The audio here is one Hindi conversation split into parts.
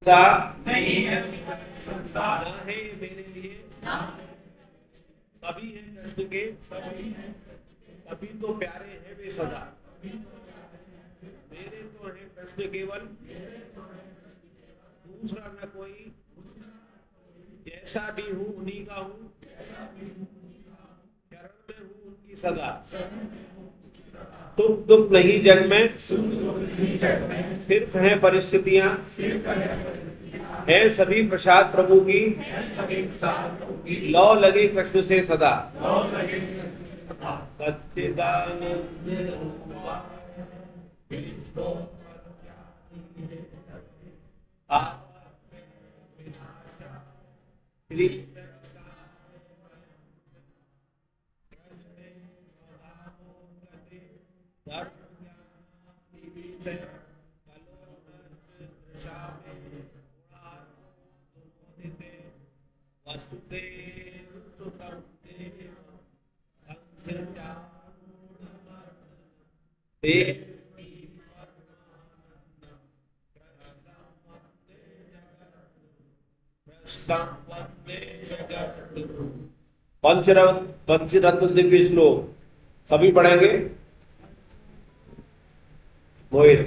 नहीं है संसार, न है मेरे लिए सभी हैं कृष्ण के, सभी तो प्यारे हैं वे सदा, मेरे तो है कृष्ण केवल, दूसरा न कोई, जैसा भी हूँ उन्हीं का हूँ, शरण में हूँ उनकी सदा, सुख दुख नहीं जग में, सिर्फ है परिस्थितियां, है सभी प्रसाद प्रभु की, लौ लगे कृष्ण से सदा, सच्चिदानंद पंचरत्न दिव्य श्लोक सभी पढ़ेंगे। मोहित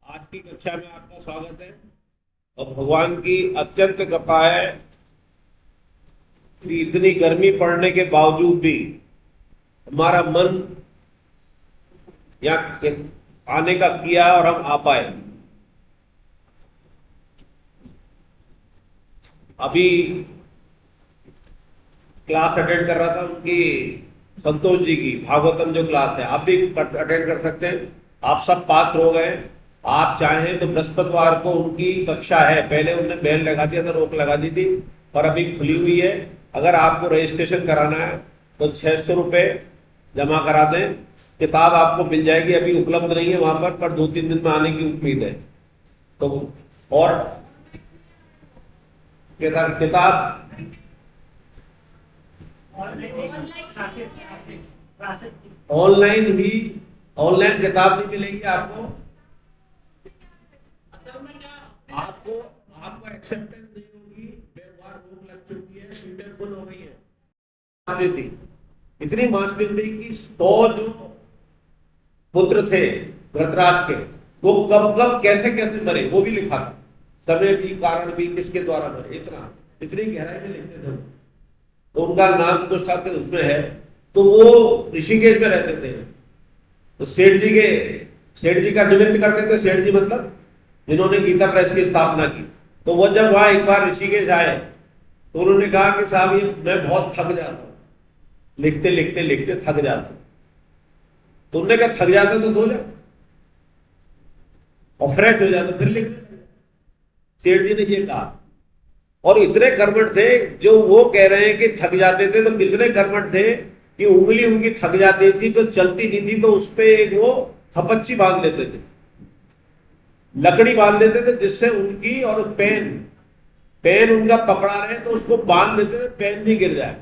आज की कक्षा में आपका स्वागत है और भगवान की अत्यंत कृपा है कि इतनी गर्मी पड़ने के बावजूद भी हमारा मन यहाँ आने का किया और हम आ पाए। अभी क्लास अटेंड कर रहा था उनकी, संतोष जी की भागवतम जो क्लास है, आप भी अटेंड कर सकते हैं। आप सब पात्र हो गए। आप चाहें तो बृहस्पतिवार को उनकी कक्षा है, पहले उन्होंने बैन लगा दिया था, रोक लगा दी थी, पर अभी खुली हुई है। अगर आपको रजिस्ट्रेशन कराना है तो 600 रुपये जमा करा दें। किताब आपको मिल जाएगी, अभी उपलब्ध नहीं है वहां पर 2-3 दिन में आने की उम्मीद है। तो और किताब ऑनलाइन किताब नहीं मिलेगी आपको। आपको एक्सेप्टेंस नहीं होगी, व्यवहार रोक लग चुकी है, सीटें फुल हो गई है। थी इतनी मास्टरी थी कि 100 जो पुत्र थे धृतराष्ट्र के, वो कब कब कैसे कैसे मरे वो भी लिखा था, समय भी, कारण भी, किसके द्वारा मरे, इतनी गहराई में लिखते थे। तो उनका नाम तो शायद उसमें है। तो वो ऋषिकेश में रहते थे। तो सेठ जी का निमित्त करते थे। सेठ जी मतलब जिन्होंने गीता प्रेस की स्थापना की। तो वो जब वहां एक बार ऋषिकेश आए तो उन्होंने कहा कि साहब ये मैं बहुत थक जाता हूँ, लिखते लिखते लिखते थक जाता हूँ। तो उन्होंने कहा थक जाता तो सो जा और फ्रेश हो जाता फिर लिखने। सेठ जी ने ये कहा, और इतने कर्मठ थे जो वो कह रहे हैं कि थक जाते थे, तो कितने कर्मठ थे कि उंगली उनकी थक जाती थी तो चलती नहीं थी, तो उस पर वो थपच्ची बांध देते थे, लकड़ी बांध देते थे, जिससे उनकी, और पेन उनका पकड़ा रहे तो उसको बांध देते थे, पेन नहीं गिर जाए।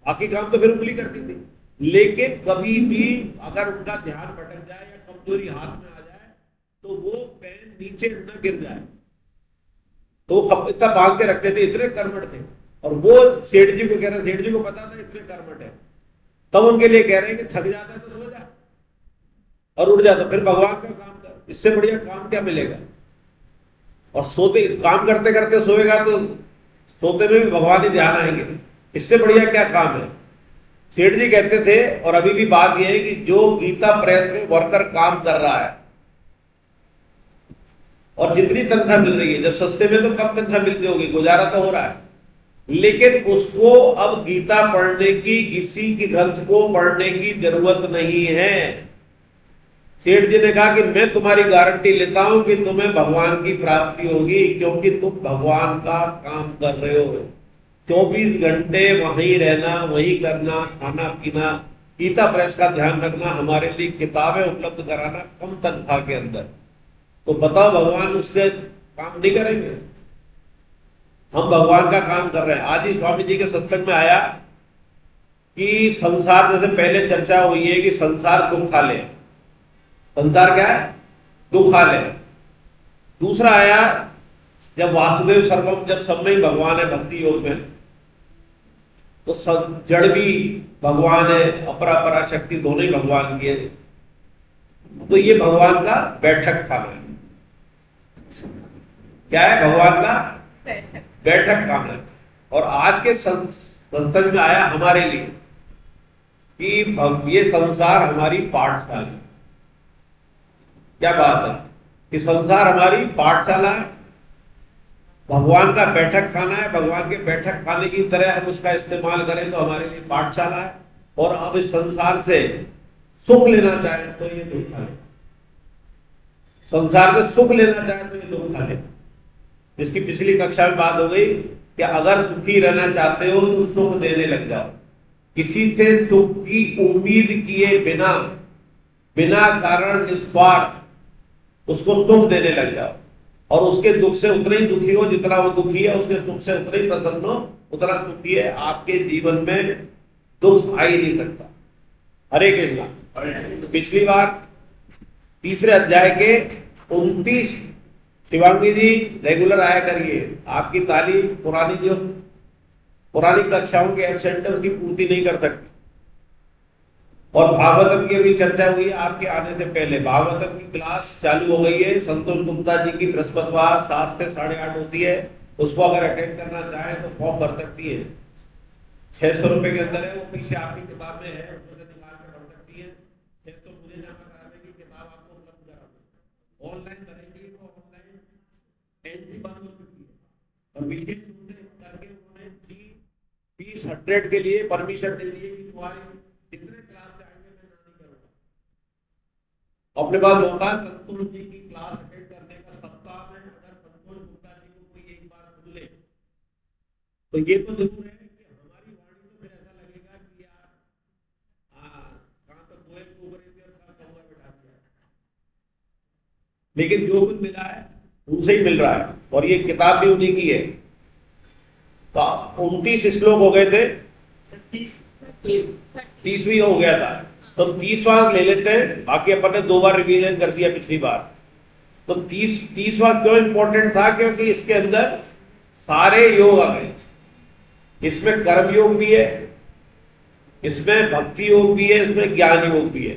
बाकी काम तो फिर उंगली करती थी। लेकिन कभी भी अगर उनका ध्यान भटक जाए या कमजोरी हाथ में आ जाए तो वो पेन नीचे न गिर जाए, तो वो इतना बांध के रखते थे। इतने कर्मठ थे। और वो सेठ जी को कह रहे, सेठ जी को पता था इतने कर्मठ है, तब उनके लिए कह रहे हैं कि थक जाता है तो सो जा और उठ जाता, फिर भगवान का काम कर, इससे बढ़िया काम क्या मिलेगा। और सोते काम करते करते सोएगा तो सोते में भी भगवान ही ध्यान आएंगे, इससे बढ़िया क्या काम है। सेठ जी कहते थे, और अभी भी बात यह है कि जो गीता प्रेस में वर्कर काम कर रहा है और जितनी तनख्वाह मिल रही है, जब सस्ते में तो कम तनख्वाह मिलती होगी, गुजारा तो हो रहा है, लेकिन उसको अब गीता पढ़ने की, किसी की ग्रंथ को पढ़ने की जरूरत नहीं है। सेठ जी ने कहा कि मैं तुम्हारी गारंटी लेता हूं कि तुम्हें भगवान की प्राप्ति होगी, क्योंकि तुम भगवान का काम कर रहे हो। 24 घंटे वहीं रहना, वहीं करना, खाना पीना, गीता प्रेस का ध्यान रखना, हमारे लिए किताबें उपलब्ध कराना कम तनख्वाह के अंदर, तो बताओ भगवान उससे काम नहीं करेंगे। हम भगवान का काम कर रहे हैं। आज ही स्वामी जी के सत्संग में आया कि संसार, जैसे पहले चर्चा हुई है कि संसार दुखालय, संसार क्या है, दुखालय। दूसरा आया जब वासुदेव सर्वम, जब सब में भगवान है भक्ति योग में, तो सब जड़ भी भगवान है, अपरा पराशक्ति दोनों ही भगवान की है। तो ये भगवान का बैठक खाना है। क्या है, भगवान का बैठक खाना है। और आज के सत्संग में आया हमारे लिए कि ये संसार हमारी पाठशाला है। क्या बात है कि संसार हमारी पाठशाला है, भगवान का बैठक खाना है। भगवान के बैठक खाने की तरह हम उसका इस्तेमाल करें तो हमारे लिए पाठशाला है। और अब इस संसार से सुख लेना चाहे तो ये दुख खा ले, संसार से सुख लेना चाहे तो ये दुख खा ले। जिसकी पिछली कक्षा में बात हो गई कि अगर सुखी रहना चाहते हो तो सुख देने लग जाओ। किसी से सुख की उम्मीद किए बिना, बिना कारण निस्वार्थ उसको सुख देने लग जाओ, और उसके दुख से उतना ही दुखी हो जितना वो दुखी है, उसके सुख से उतना ही प्रसन्न हो उतना सुखी है। आपके जीवन में दुख आ ही नहीं सकता। हरे कृष्णा। पिछली बार तीसरे अध्याय के 29, शिवांगी जी रेगुलर आया करिए, आपकी तालीम पुरानी कक्षाओं के एब्सेंटर की पूर्ति नहीं कर सकती। और भागवतम की अभी चर्चा हुई है आपके आने से पहले, भागवतम की क्लास चालू हो गई है। संतोष गुप्ता जी की बृहस्पतिवार 7 से 8:30 होती है। उसको अगर अटेंड करना चाहे तो फॉर्म भर सकती है, 600 रुपए के अंदर है, वो पीछे आपकी किताब में है, उसमें निकाल के भर सकती है। 600 मुझे जमा कराने की किताब आपको उपलब्ध करा। ऑनलाइन भरेंगे तो ऑनलाइन एंट्री बंद हो चुकी है, और विशेष रूप से करके उन्होंने फीस 100 के लिए परमिशन दे दी है कि तुम्हारी कितने क्लास से आएंगे मैं ना नहीं करूंगा। अपने पास मौका, संतोष जी की क्लास अटेंड करने का सप्ताह में अगर संतोष गुप्ता जी को कोई एक बार सुन ले तो ये तो जरूर है कि हमारी वाणी तो फिर ऐसा लगेगा कि यार कहां तो गोए कूद रहे थे और कहां कौवा बैठा दिया। लेकिन जो कुछ मिला है उनसे ही मिल रहा है, और ये किताब भी उन्हीं की है। तो 29 श्लोक हो गए थे, 30वीं हो गया था, तो 30वां ले लेते हैं। बाकी अपन ने 2 बार रिवीजन कर दिया पिछली बार। तो 30वां क्यों इंपॉर्टेंट था, क्योंकि इसके अंदर सारे योग आ गए। इसमें कर्म योग भी है, इसमें भक्ति योग भी है, इसमें ज्ञान योग भी है।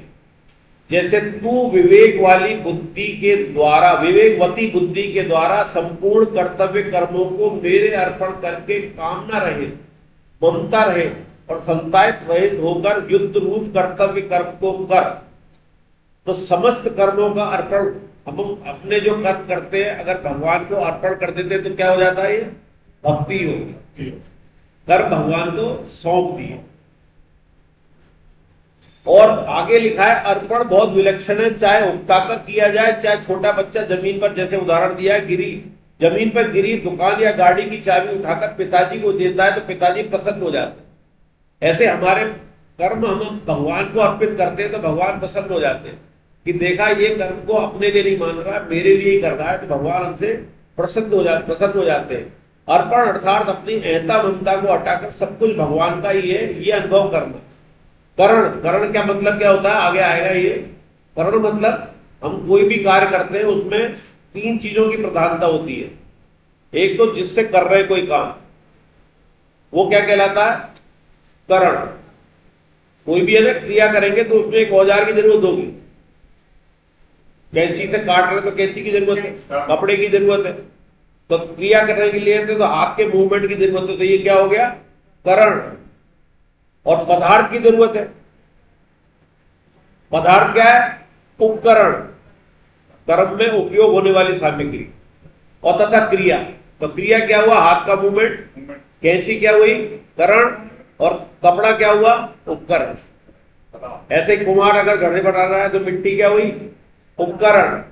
जैसे तू विवेक वाली बुद्धि के द्वारा, विवेकवती बुद्धि के द्वारा संपूर्ण कर्तव्य कर्मों को मेरे अर्पण करके कामना रहे, ममता रहे और संतायित रहित होकर युद्ध रूप कर्तव्य कर्म को कर, तो समस्त कर्मों का अर्पण हम अपने जो कर्म करते हैं अगर भगवान को अर्पण कर देते तो क्या हो जाता है, ये भक्ति होगी। कर्म भगवान को सौंप दिए। और आगे लिखा है अर्पण बहुत विलक्षण है, चाहे उकताकर किया जाए, चाहे छोटा बच्चा जमीन पर, जैसे उदाहरण दिया है, जमीन पर गिरी दुकान या गाड़ी की चाबी उठाकर पिताजी को देता है तो पिताजी प्रसन्न हो जाते हैं। ऐसे हमारे कर्म हम भगवान को अर्पित करते हैं तो भगवान प्रसन्न हो जाते हैं कि देखा ये कर्म को अपने लिए नहीं मान रहा, मेरे लिए ही कर रहा है, तो भगवान हमसे प्रसन्न हो जाते हैं। अर्पण अर्थात अपनी अहंता ममता को हटाकर सब कुछ भगवान का ही है, ये अनुभव करना। करण क्या मतलब क्या होता है, आगे आएगा ये। करण मतलब हम कोई भी कार्य करते हैं उसमें 3 चीजों की प्रधानता होती है। एक तो जिससे कर रहे कोई काम, वो क्या कहलाता है, करण। कोई भी है ना क्रिया करेंगे तो उसमें एक औजार की जरूरत होगी। कैंची से काट रहे तो कैंची की जरूरत है, कपड़े की जरूरत है, तो क्रिया करने के लिए तो हाथ के मूवमेंट की जरूरत है। तो ये क्या हो गया, करण। और पदार्थ की जरूरत है। पदार्थ क्या है, उपकरण, कर्म में उपयोग होने वाली सामग्री। और तथा क्रिया, तो क्रिया क्या हुआ, हाथ का मूवमेंट, कैंची क्या हुई, करण, और कपड़ा क्या हुआ, उपकरण। ऐसे कुम्हार अगर घड़े बना रहा है तो मिट्टी क्या हुई, उपकरण,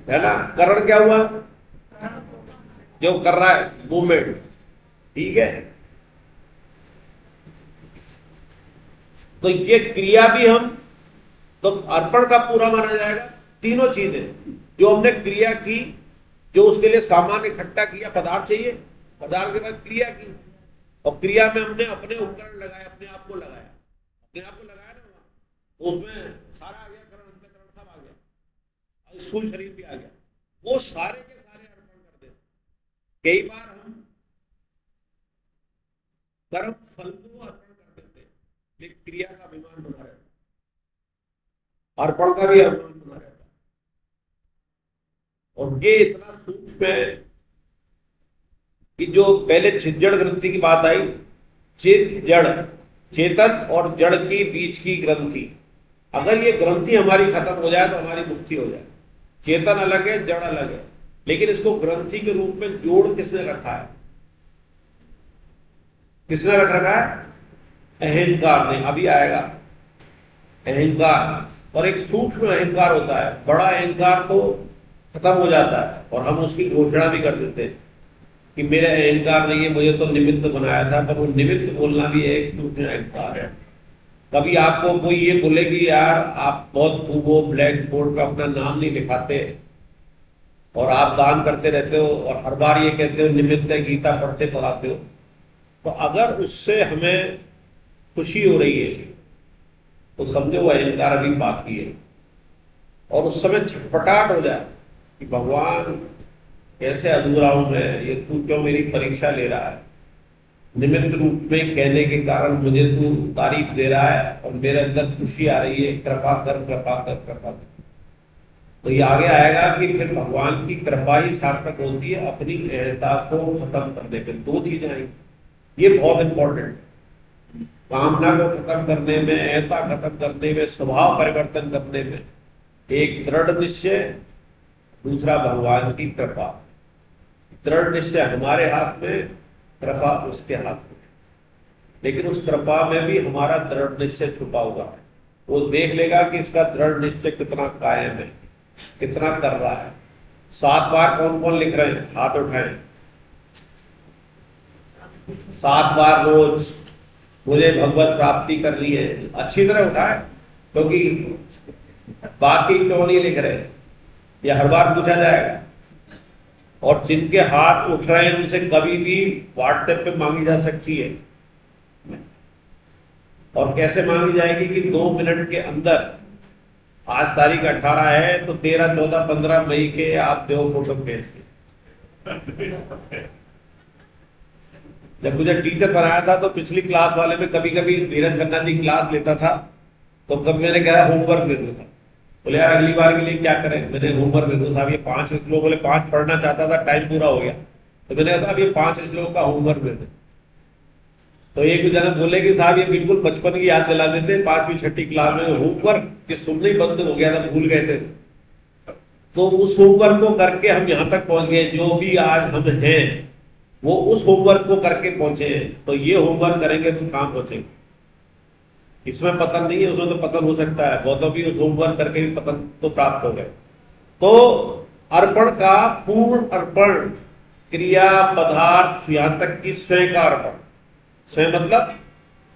है ना। करण क्या हुआ, जो कर रहा है मूवमेंट, ठीक है। तो ये क्रिया भी हम तो अर्पण का पूरा माना जाएगा। तीनों चीजें जो हमने क्रिया की, जो उसके लिए सामान इकट्ठा किया, पदार्थ चाहिए, पदार्थ के बाद क्रिया की, और क्रिया में हमने अपने उपकरण लगाए, अपने आप को लगाया, अपने आप को लगाया ना वहां, तो उसमें सारा आ गया, करण अंतःकरण सब आ गया, स्थूल शरीर भी आ गया, वो सारे के सारे अर्पण कर देते। कई बार हम कर्म फल को अर्पण कर देते हैं, लेकिन क्रिया का अभिमान बना रहता है, अर्पण का भी अभिमान बना रहता है। और ये इतना सूक्ष्म है कि जो पहले जड़ ग्रंथि की बात आई, चित जड़, चेतन और जड़ के बीच की ग्रंथि, अगर ये ग्रंथि हमारी खत्म हो जाए तो हमारी मुक्ति हो जाए। चेतन अलग है, जड़ अलग है, लेकिन इसको ग्रंथि के रूप में जोड़ किसने रखा है, किसने रख रखा है, अहंकार ने। अभी आएगा अहंकार, और एक सूक्ष्म अहंकार होता है, बड़ा अहंकार तो खत्म हो जाता है और हम उसकी घोषणा भी कर देते हैं कि मेरा अहंकार नहीं है, मुझे तो निमित्त बनाया था। पर वो निमित्त बोलना भी एक सूक्ष्म अहंकार है। कभी आपको कोई ये बोले कि यार आप बहुत खूब हो, ब्लैक बोर्ड पर अपना नाम नहीं लिखाते और आप दान करते रहते हो और हर बार ये कहते हो निमित्त है, गीता पढ़ते पढ़ाते हो, तो अगर उससे हमें खुशी हो रही है तो समझो वो अहंकार अभी बाकी है। और उस समय छटपटाहट हो जाए कि भगवान कैसे अधूरा हूं मैं, ये तू क्यों मेरी परीक्षा ले रहा है, निमित्त रूप में कहने के कारण मुझे तू तारीफ दे रहा है और मेरे अंदर खुशी आ रही है, कृपा कर कृपा कर कृपा कर। तो ये आगे आएगा कि फिर भगवान की कृपा ही सार्थक होती है अपनी अहंता को खत्म करने पे। दो चीजें आई, ये बहुत इंपॉर्टेंट, कामना को खत्म करने में, अहंता खत्म करने में, स्वभाव परिवर्तन करने में। एक दृढ़ निश्चय, दूसरा भगवान की कृपा। दृढ़ निश्चय हमारे हाथ में, कृपा उसके हाथ में, लेकिन उस कृपा में भी हमारा दृढ़ निश्चय छुपा हुआ है। वो देख लेगा कि इसका दृढ़ निश्चय कितना कायम है, कितना कर रहा है। 7 बार कौन कौन लिख रहे हैं, हाथ उठाएं। 7 बार रोज मुझे भगवत प्राप्ति करनी है, अच्छी तरह उठाए, क्योंकि बाकी क्यों नहीं लिख रहे, ये हर बार पूछा जाएगा। और जिनके हाथ उठ रहे हैं उनसे कभी भी व्हाट्सएप पे मांगी जा सकती है। और कैसे मांगी जाएगी कि 2 मिनट के अंदर, आज तारीख 18 है तो 13, 14, 15 मई के आप दो फोटो भेज के। जब मुझे टीचर बनाया था तो पिछली क्लास वाले में कभी कभी धीरज खन्ना जी क्लास लेता था, तो कभी मैंने कहा होमवर्क दे दो था, बोले यार अगली बार के लिए क्या करें, मैंने होमवर्क दे दो था। ये 5 श्लोक, बोले 5 पढ़ना चाहता था, टाइम पूरा हो गया, तो मैंने कहा ये 5 श्लोक का होमवर्क दे दे। तो एक जन बोले कि साहब ये बिल्कुल बचपन की याद दिला देते, 5वीं 6ठी क्लास में होमवर्क के सुनने ही बंद हो गया था, भूल गए थे। तो उस होमवर्क को करके हम यहाँ तक पहुंच गए, जो भी आज हम हैं वो उस होमवर्क को करके पहुंचे हैं। तो ये होमवर्क करेंगे तो कहां पहुंचेंगे, इसमें पतन नहीं है, उसमें तो पतन हो सकता है, बहुत भी उस होमवर्क करके भी पतन तो प्राप्त हो गए। तो अर्पण का पूर्ण अर्पण, क्रिया, पदार्थ, यहां तक कि स्वयं का अर्पण। स्वयं मतलब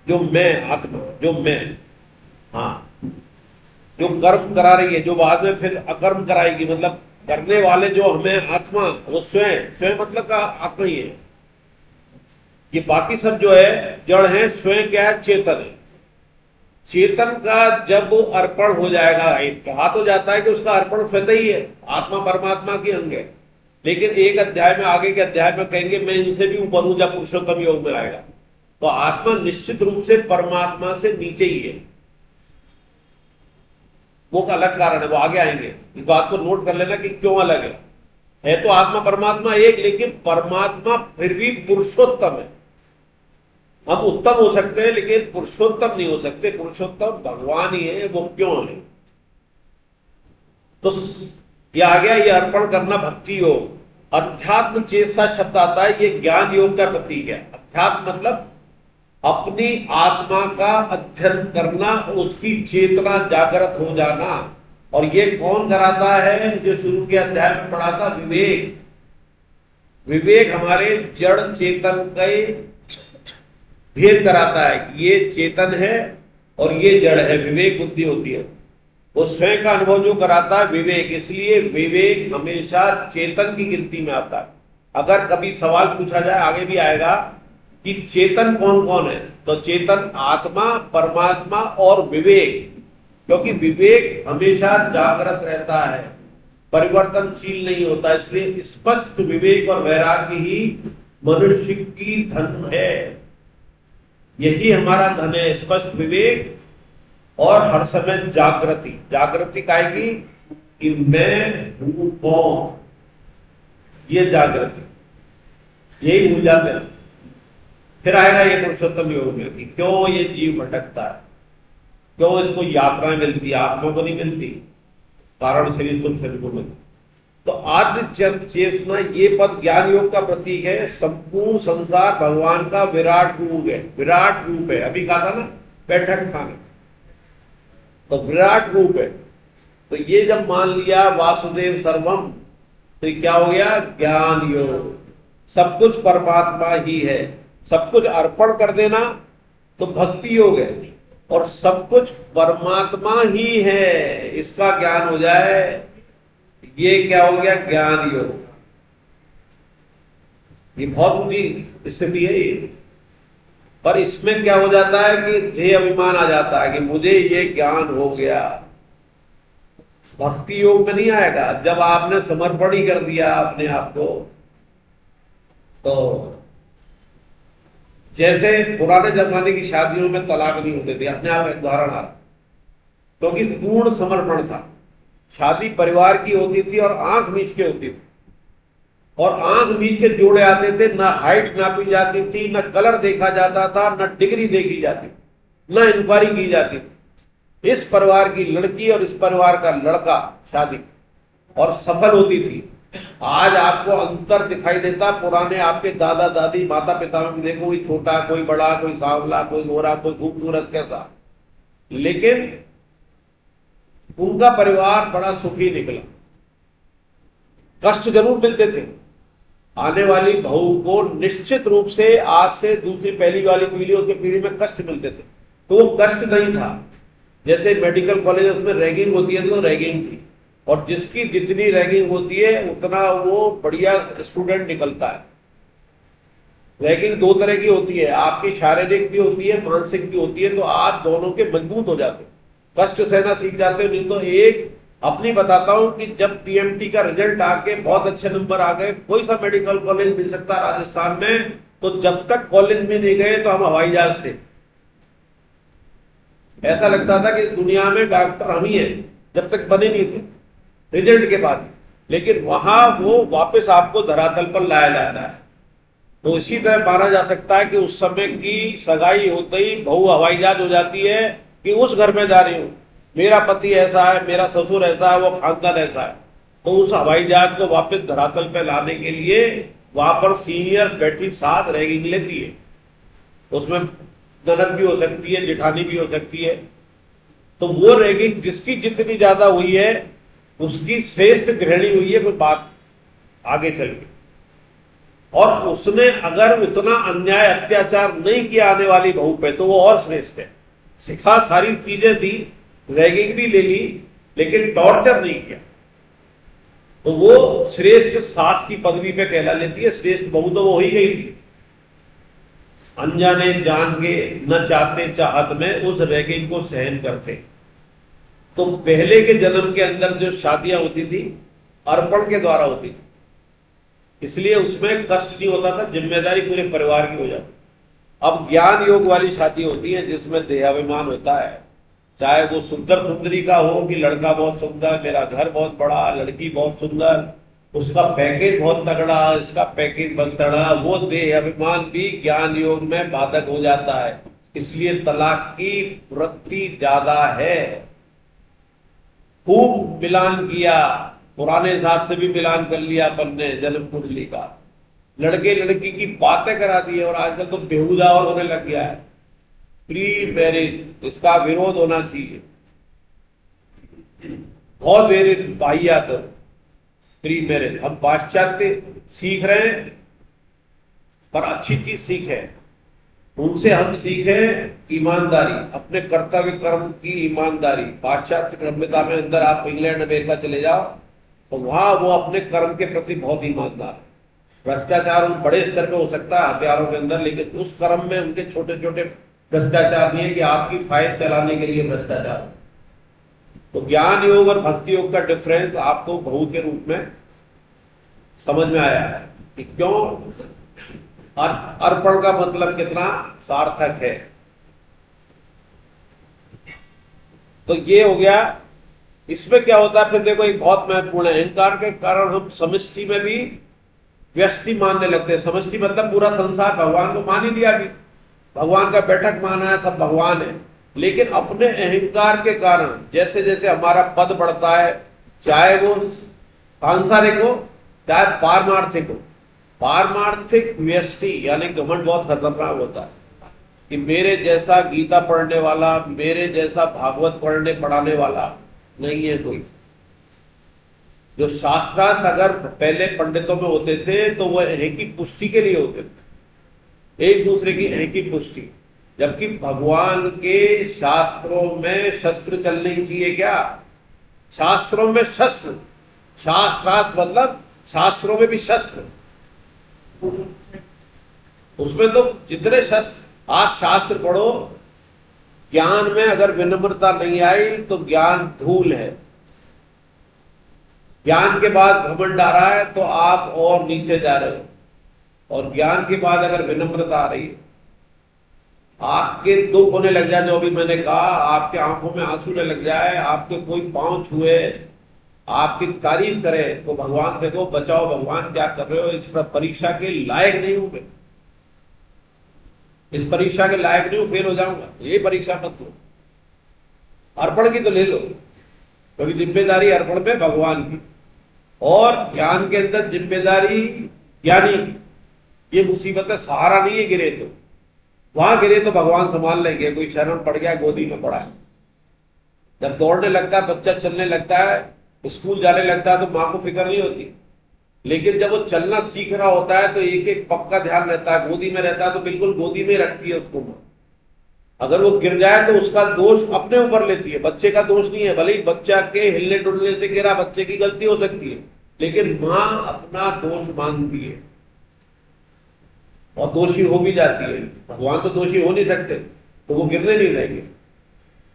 जो मैं, आत्मा, जो मैं, हाँ, जो कर्म करा रही है, जो बाद में फिर अकर्म कराएगी, मतलब करने वाले जो हमें आत्मा, वो स्वयं, स्वयं मतलब का आत्मा ही है। ये बाकी सब जो है जड़ है, स्वयं क्या है, चेतन है। चेतन का जब अर्पण हो जाएगा, कहा तो जाता है कि उसका अर्पण स्वतः ही है, आत्मा परमात्मा की अंग है, लेकिन एक अध्याय में, आगे के अध्याय में कहेंगे मैं इनसे भी ऊपर हूं, जब पुरुषोत्तम योग में आएगा। तो आत्मा निश्चित रूप से परमात्मा से नीचे ही है, वो का अलग कारण है, वो आगे आएंगे। इस बात को नोट कर लेना कि क्यों अलग है तो आत्मा परमात्मा एक, लेकिन परमात्मा फिर भी पुरुषोत्तम है। हम उत्तम हो सकते हैं लेकिन पुरुषोत्तम नहीं हो सकते। पुरुषोत्तम भगवान ही है, वो क्यों है? तो ये आ गया, ये अर्पण करना भक्ति योग। अध्यात्म चेष्टा शब्द आता है, ये ज्ञान योग का प्रतीक है। अध्यात्म मतलब अपनी आत्मा का अध्ययन करना, उसकी चेतना जागृत हो जाना। और ये कौन कराता है? जो शुरू के अध्याय में पढ़ा था, विवेक। विवेक हमारे जड़ चेतन के भेद कराता है कि ये चेतन है और ये जड़ है। विवेक बुद्धि होती है, वो स्वयं का अनुभव जो कराता है विवेक। इसलिए विवेक हमेशा चेतन की गिनती में आता है। अगर कभी सवाल पूछा जाए, आगे भी आएगा, कि चेतन कौन कौन है, तो चेतन आत्मा, परमात्मा और विवेक। क्योंकि विवेक हमेशा जागृत रहता है, परिवर्तनशील नहीं होता। इसलिए स्पष्ट विवेक और वैराग्य ही मनुष्य की धन है। यही हमारा धन है, स्पष्ट विवेक और हर समय जागृति। जागृति काएगी कि मैं हूं कौन, ये जागृति, यही भूल जाते हैं। फिर आएगा ये पुरुषोत्तम योग में कि क्यों ये जीव भटकता है, क्यों इसको यात्राएं मिलती है, आत्मा को नहीं मिलती, कारण शरीर सुख शरीर को मिलती। तो आद्य चेतना, ये पद ज्ञान योग का प्रतीक है। संपूर्ण संसार भगवान का विराट रूप है, विराट रूप है। अभी कहा था ना बैठक खाने, तो विराट रूप है। तो ये जब मान लिया वासुदेव सर्वम, तो ये क्या हो गया? ज्ञान योग। सब कुछ परमात्मा ही है, सब कुछ अर्पण कर देना तो भक्ति योग है। और सब कुछ परमात्मा ही है, इसका ज्ञान हो जाए, ये क्या हो गया? ज्ञान योग। ये बहुत ऊंची स्थिति है ये। पर इसमें क्या हो जाता है कि ध्येय अभिमान आ जाता है कि मुझे ये ज्ञान हो गया। भक्ति योग में नहीं आएगा। जब आपने समर्पण ही कर दिया अपने आप को, तो जैसे पुराने जमाने की शादियों में तलाक नहीं होते थे, अपने आप एक उदाहरण आ रहा, क्योंकि पूर्ण समर्पण था। शादी परिवार की होती थी और आंख मीच के होती थी, और आंख मीच के जोड़े आते थे। ना हाइट नापी जाती थी, ना कलर देखा जाता था, ना डिग्री देखी जाती, ना इंक्वायरी की जाती थी। इस परिवार की लड़की और इस परिवार का लड़का शादी और सफल होती थी। आज आपको अंतर दिखाई देता। पुराने आपके दादा दादी माता पिता में देखो, कोई छोटा, कोई बड़ा, कोई सांवला, कोई गोरा, कोई खूबसूरत, कैसा, लेकिन उनका परिवार बड़ा सुखी निकला। कष्ट जरूर मिलते थे। आने वाली बहू को निश्चित रूप से आज से दूसरी पहली वाली पीढ़ी, उसके पीढ़ी में कष्ट मिलते थे, तो वो कष्ट नहीं था। जैसे मेडिकल कॉलेज में रैगिंग होती है, तो रैगिंग थी, और जिसकी जितनी रैगिंग होती है उतना वो बढ़िया स्टूडेंट निकलता है। रैगिंग दो तरह की होती है, आपकी शारीरिक भी होती है, मानसिक भी होती है। तो आप दोनों के मजबूत हो जाते, कष्ट सहना सीख जाते हो। नहीं तो एक अपनी बताता हूं कि जब पीएमटी का रिजल्ट आके बहुत अच्छे नंबर आ गए, कोई सा मेडिकल कॉलेज मिल सकता है राजस्थान में, तो जब तक कॉलेज में नहीं गए तो हम हवाई जहाज थे। ऐसा लगता था कि दुनिया में डॉक्टर हम ही हैं, जब तक बने नहीं थे रिजल्ट के बाद। लेकिन वहां वो वापस आपको धरातल पर लाया जाता है। तो इसी तरह माना जा सकता है कि उस समय की सगाई होते ही बहू हवाई जहाज हो जाती है कि उस घर में जा रही हूं, मेरा पति ऐसा है, मेरा ससुर ऐसा है, वो खानदान ऐसा है। तो उस हवाई जहाज को वापस धरातल पे लाने के लिए वहां पर सीनियर्स बैठी साथ रैगिंग लेती है। उसमें ननद भी हो सकती है, जेठानी भी हो सकती है। तो वो रैगिंग जिसकी जितनी ज्यादा हुई है उसकी श्रेष्ठ गृहिणी हुई है, फिर बात आगे चल गई। और उसने अगर उतना अन्याय अत्याचार नहीं किया आने वाली बहू पे, तो वो और श्रेष्ठ है। सिखा सारी चीजें दी, रैगिंग भी ले ली, लेकिन टॉर्चर नहीं किया, तो वो श्रेष्ठ सास की पदवी पे कहला लेती है। श्रेष्ठ बहू तो वो ही गई थी। अनजाने जान के न चाहते चाहत में उस रैगिंग को सहन करते। तो पहले के जन्म के अंदर जो शादियां होती थी अर्पण के द्वारा होती थी, इसलिए उसमें कष्ट नहीं होता था, जिम्मेदारी पूरे परिवार की हो जाती। अब ज्ञान योग वाली शादी होती है जिसमें देहाभिमान होता है, चाहे वो सुंदर सुंदरी का हो कि लड़का बहुत सुंदर, मेरा घर बहुत बड़ा, लड़की बहुत सुंदर, उसका पैकेज बहुत तगड़ा, इसका पैकेज बहुत तगड़ा, वो देहाभिमान भी ज्ञान योग में बाधक हो जाता है। इसलिए तलाक की वृत्ति ज्यादा है। खूब मिलान किया, पुराने हिसाब से भी मिलान कर लिया अपन ने जन्म कुंडली का, लड़के लड़की की बातें करा दी है, और आजकल तो बेहुदा और होने लग गया है। प्री मैरिज, इसका विरोध होना चाहिए। बहुत मैरिज वाहियात प्री मैरिज। हम पाश्चात्य सीख रहे हैं, पर अच्छी चीज सीखे, उनसे हम सीखें ईमानदारी, अपने कर्तव्य कर्म की ईमानदारी। पाश्चात्य सभ्यता में अंदर आप इंग्लैंड अमेरिका चले जाओ तो वहां वो अपने कर्म के प्रति बहुत ईमानदार है। भ्रष्टाचार उन बड़े स्तर पे हो सकता है हथियारों के अंदर, लेकिन उस कर्म में उनके छोटे छोटे भ्रष्टाचार नहीं है कि आपकी फाइल चलाने के लिए भ्रष्टाचार। तो ज्ञान योग और भक्ति योग का डिफरेंस आपको बहू के रूप में समझ में आया है कि क्यों अर्पण का मतलब कितना सार्थक है। तो ये हो गया। इसमें क्या होता है फिर देखो, एक बहुत महत्वपूर्ण है, अहंकार के कारण हम समष्टि में भी व्यष्टि मानने लगते हैं। समष्टि मतलब पूरा संसार, भगवान को मान ही लिया कि भगवान का बैठक माना है, सब भगवान है। लेकिन अपने अहंकार के कारण जैसे जैसे हमारा पद बढ़ता है, चाहे वो सांसारिक हो चाहे पारमार्थिक हो, पारमार्थिक व्यष्टि यानी घमंड बहुत खतरनाक होता है कि मेरे जैसा गीता पढ़ने वाला, मेरे जैसा भागवत पढ़ाने वाला नहीं है कोई। जो शास्त्रार्थ अगर पहले पंडितों में होते थे तो वह एक ही पुष्टि के लिए होते थे, एक दूसरे की एक ही पुष्टि। जबकि भगवान के शास्त्रों में शस्त्र चलने चाहिए। क्या शास्त्रों में शस्त्र, शास्त्रार्थ मतलब शास्त्रों में भी शस्त्र, उसमें तो जितने शस्त्र। आप शास्त्र पढ़ो, ज्ञान में अगर विनम्रता नहीं आई तो ज्ञान धूल है। ज्ञान के बाद घमंड आ रहा है तो आप और नीचे जा रहे हो, और ज्ञान के बाद अगर विनम्रता आ रही है, आपके दुख होने लग जाए, जो अभी मैंने कहा, आपके आंखों में आंसू न लग जाए, आपके कोई पांव छुए, आपकी तारीफ करे, तो भगवान से को बचाओ, भगवान क्या कर रहे हो, इस परीक्षा के लायक नहीं हूं मैं, इस परीक्षा के लायक नहीं हूं, फेल हो जाऊंगा, ये परीक्षा मत लो। अर्पण की तो ले लो, क्योंकि जिम्मेदारी अर्पण में भगवान की, और ज्ञान के अंदर जिम्मेदारी ज्ञानी। ये मुसीबत है, सहारा नहीं है, गिरे तो वहां गिरे तो भगवान संभाल लेंगे। कोई शरण पड़ गया, गोदी में पड़ा है, जब दौड़ने लगता है, बच्चा चलने लगता है, स्कूल जाने लगता है, तो मां को फिक्र नहीं होती। लेकिन जब वो चलना सीख रहा होता है तो एक एक पग का ध्यान रहता है, गोदी में रहता है तो बिल्कुल गोदी में रखती है उसको मां। अगर वो गिर जाए तो उसका दोष अपने ऊपर लेती है, बच्चे का दोष नहीं है। भले ही बच्चा के हिलने डुलने से गिरा, बच्चे की गलती हो सकती है, लेकिन मां अपना दोष मानती है और दोषी हो भी जाती है। भगवान तो दोषी हो नहीं सकते, तो वो गिरने नहीं देंगे।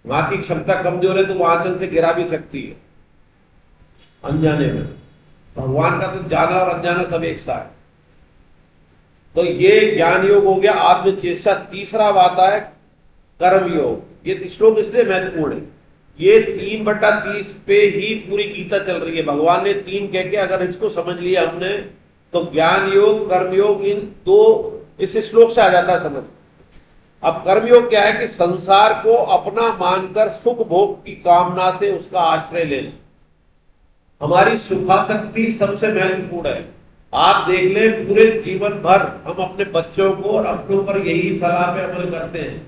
मां की क्षमता कमजोर है तो वो आंचल से गिरा भी सकती है अनजाने में। भगवान का तो जाना और अनजाना सब एक सा है। तो ये ज्ञान योग हो गया, आत्मचेष्टा। तीसरा बात है कर्म योग। ये श्लोक इसलिए महत्वपूर्ण है, ये 3/30 पे ही पूरी गीता चल रही है। भगवान ने 3 कह के अगर इसको समझ लिया हमने, तो ज्ञान योग कर्म योग इन दो इस श्लोक से आ जाता है समझ। अब कर्म योग क्या है कि संसार को अपना मानकर सुख भोग की कामना से उसका आश्रय लेना। हमारी सुखासक्ति सबसे महत्वपूर्ण है। आप देख ले, पूरे जीवन भर हम अपने बच्चों को और अपनों पर यही सलाह पे अमल करते हैं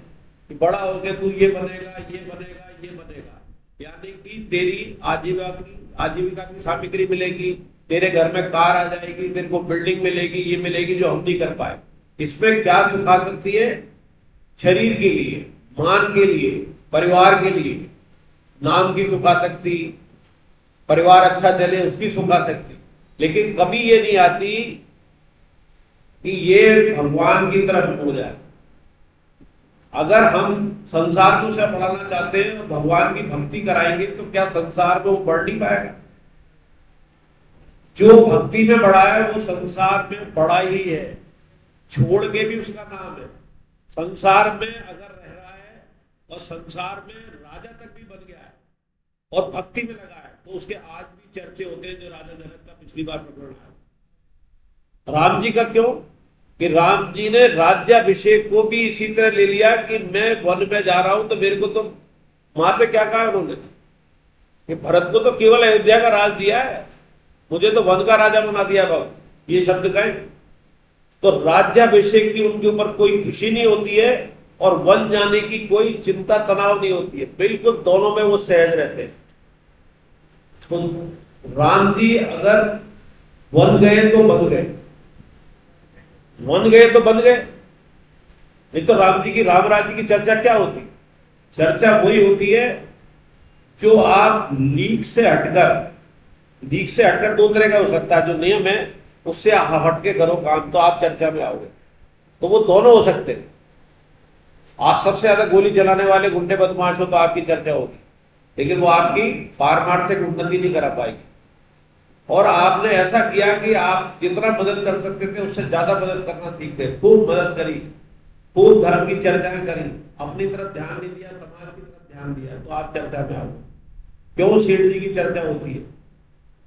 कि बड़ा होके तू ये बनेगा, ये बनेगा, ये बनेगा, यानी कि तेरी आजीविका की सामग्री मिलेगी, तेरे घर में कार आ जाएगी, तेरे को बिल्डिंग मिलेगी, ये मिलेगी, जो हम नहीं कर पाए। इसमें क्या सुखासक्ति है? शरीर के लिए, मान के लिए, परिवार के लिए, नाम की सुखासक्ति, परिवार अच्छा चले उसकी सुखासक्ति। लेकिन कभी ये नहीं आती कि ये भगवान की तरफ हो जाए। अगर हम संसार को से बढ़ाना चाहते हैं और भगवान की भक्ति कराएंगे तो क्या संसार में वो बढ़ नहीं पाएगा? जो भक्ति में बढ़ा है वो संसार में बढ़ा ही है, छोड़ के भी उसका नाम है। संसार में अगर रह रहा है और संसार में राजा तक भी बन गया है और भक्ति में लगा है, तो उसके आज भी चर्चे होते हैं, जो राजा जनक का पिछली बार प्रकरण आया। राम जी का क्यों? कि राम जी ने राज्याभिषेक को भी इसी तरह ले लिया कि मैं वन में जा रहा हूं, तो मेरे को तो वहां से क्या कहा उन्होंने कि भरत को तो केवल अयोध्या का राज दिया है, मुझे तो वन का राजा बना दिया बाबू, ये शब्द कहें। तो राज्याभिषेक की उनके ऊपर कोई खुशी नहीं होती है और वन जाने की कोई चिंता तनाव नहीं होती है, बिल्कुल दोनों में वो सहज रहते हैं। तो राम जी अगर वन गए तो बन गए, वन गए तो बन गए, नहीं तो राम जी की राम राज्य की चर्चा क्या होती? चर्चा वही होती है जो आप लीक से हटकर दो तरह का हो सकता है, जो नियम है उससे हट के करो काम तो आप चर्चा में आओगे, तो वो दोनों हो सकते हैं। आप सबसे ज्यादा गोली चलाने वाले गुंडे बदमाश हो तो आपकी चर्चा होगी, लेकिन वो आपकी पारमार्थिक उन्नति नहीं करा पाएगी। और आपने ऐसा किया कि आप जितना मदद कर सकते थे उससे ज्यादा मदद करना सीख गए, खूब मदद करी, खूब धर्म की चर्चाएं करी, अपनी तरफ ध्यान नहीं दिया, समाज की तरफ ध्यान दिया, तो आप चर्चा में आओगे। क्यों सेठ जी की चर्चा होती है?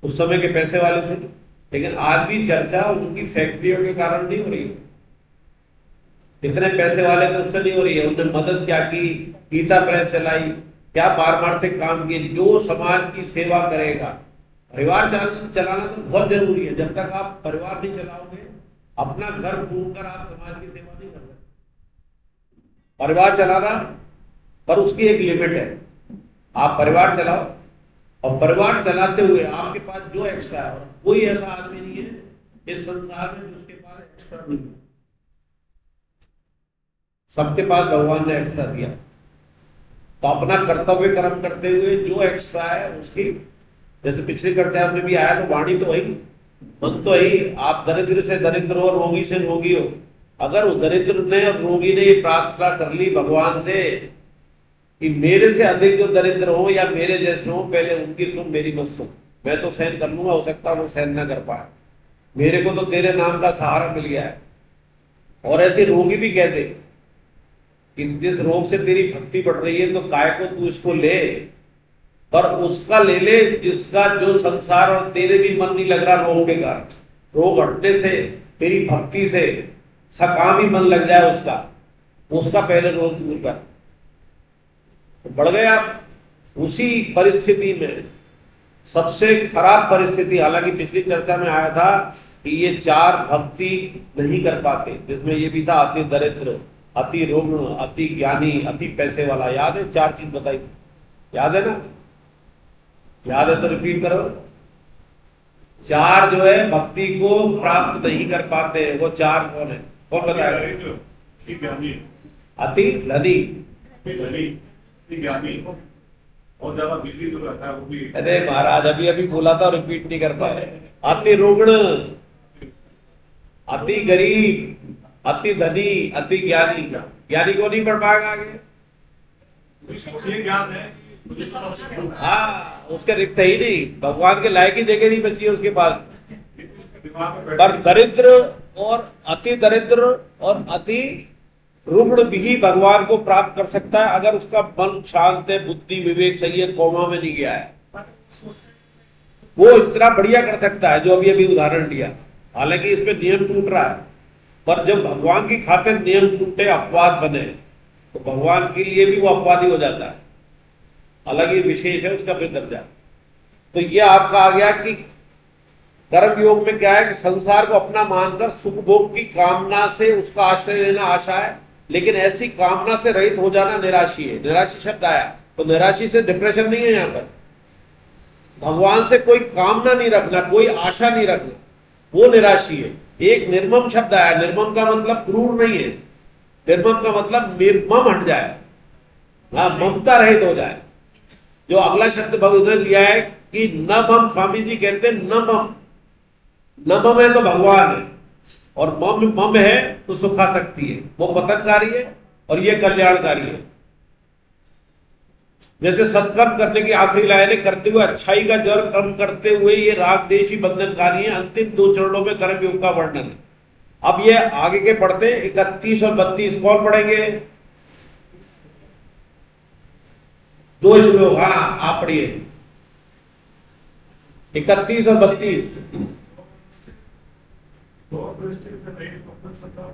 उस समय के पैसे वाले थे, लेकिन आज भी चर्चा उनकी फैक्ट्रियों के कारण नहीं हो रही है। इतने पैसे वाले तो उससे नहीं हो रही है, उन्होंने मदद क्या की, गीता प्रेस चलाई, क्या पारमार्थिक काम किए, जो समाज की सेवा करेगा। परिवार चलाना तो बहुत जरूरी है, जब तक आप परिवार नहीं चलाओगे, अपना घर फूंक कर आप समाज की सेवा नहीं कर सकते। परिवार चलाना, पर उसकी एक लिमिट है। आप परिवार चलाओ और परिवार चलाते हुए आपके पास जो एक्स्ट्रा है, कोई ऐसा आदमी नहीं है इस संसार में जिसके पास एक्स्ट्रा नहीं है, सबके पास भगवान ने एक्स्ट्रा दिया। तो अपना कर्तव्य कर्म करते हुए जो एक्स्ट्रा है उसकी, जैसे पिछली चर्चा में भी आया, तो वाणी तो वही, मन तो वही। आप दरिद्र से दरिद्र हो, रोगी से रोगी हो, अगर उस दरिद्र ने और रोगी ने ये प्रार्थना कर ली भगवान से कि मेरे से अधिक जो दरिद्र हो या मेरे जैसे हो, पहले उनकी सुन, मेरी मत सुन, मैं तो सहन कर लूंगा, हो सकता है वो सहन न कर पाए, मेरे को तो तेरे नाम का सहारा मिल गया है। और ऐसे रोगी भी कहते कि जिस रोग से तेरी भक्ति बढ़ रही है तो काय को तू इसको ले, पर उसका ले ले जिसका जो संसार और तेरे भी मन नहीं लग रहा रोग के कारण, रोग हटने से तेरी भक्ति से सकाम ही मन लग जाए उसका पहले रोग दूर कर। तो बढ़ गए आप। उसी परिस्थिति में सबसे खराब परिस्थिति, हालांकि पिछली चर्चा में आया था कि ये चार भक्ति नहीं कर पाते, जिसमें ये भी था अति दरिद्र, अति रुग्ण, अति ज्ञानी, अति पैसे वाला। याद है? चार चीज बताई थी, याद है ना? याद है तो रिपीट करो। चार जो है भक्ति को प्राप्त नहीं कर पाते, वो चार कौन है? कौन बताएगा? अति धनी, ज्ञानी और ज्यादा बिजी तो रहता है वो भी। अरे महाराज अभी बोला था, रिपीट नहीं कर पाए। अति रुग्ण, अति गरीब, अति धनी, अति ज्ञानी। ज्ञानी को नहीं पढ़ पाएगा आगे, ये ज्ञान है। हाँ, उसके रिक्त ही नहीं, भगवान के लायक ही जगह नहीं बची है उसके पास। पर दरिद्र और अति दरिद्र और अति रुग्ण भी भगवान को प्राप्त कर सकता है अगर उसका मन शांत है, बुद्धि विवेक सही है, कोमा में नहीं गया है। वो इतना बढ़िया कर सकता है जो अभी उदाहरण दिया। हालांकि इसमें नियम टूट रहा है, पर जब भगवान की खातिर नियम टूटे, अपवाद बने, तो भगवान के लिए भी वो अपवादी हो जाता है। अलग ही विशेष है उसका फिर दर्जा। तो ये आपका आ गया कि कर्म योग में क्या है कि संसार को अपना मानकर सुख भोग की कामना से उसका आश्रय लेना आशा है, लेकिन ऐसी कामना से रहित हो जाना निराशी है। निराशी शब्द आया तो निराशी से डिप्रेशन नहीं है। यहाँ पर भगवान से कोई कामना नहीं रखना, कोई आशा नहीं रखना, वो निराशी है। एक निर्मम शब्द आया, निर्मम का मतलब क्रूर नहीं है, निर्मम का मतलब निर्मम हट जाए, हाँ, ममता रहित हो जाए। जो अगला शब्द भगवान ने लिया है कि न मम, स्वामी जी कहते हैं न मम, न मम है तो भगवान है, और मम है तो सुखासक्ति है। वो पतनकारी है और ये कल्याणकारी है। जैसे सत्कर्म करने की आखिरी लाइन है, करते हुए अच्छाई का जर कर्म करते हुए ये राग देशी बंधनकारी है। अंतिम दो चरणों में कर्म योग का वर्णन है। अब ये आगे के पढ़ते 31 और 32 कौन पढ़ेंगे? दो श्लोक, हाँ आप पढ़िए 31 और 32। दो दृष्टि से नहीं पता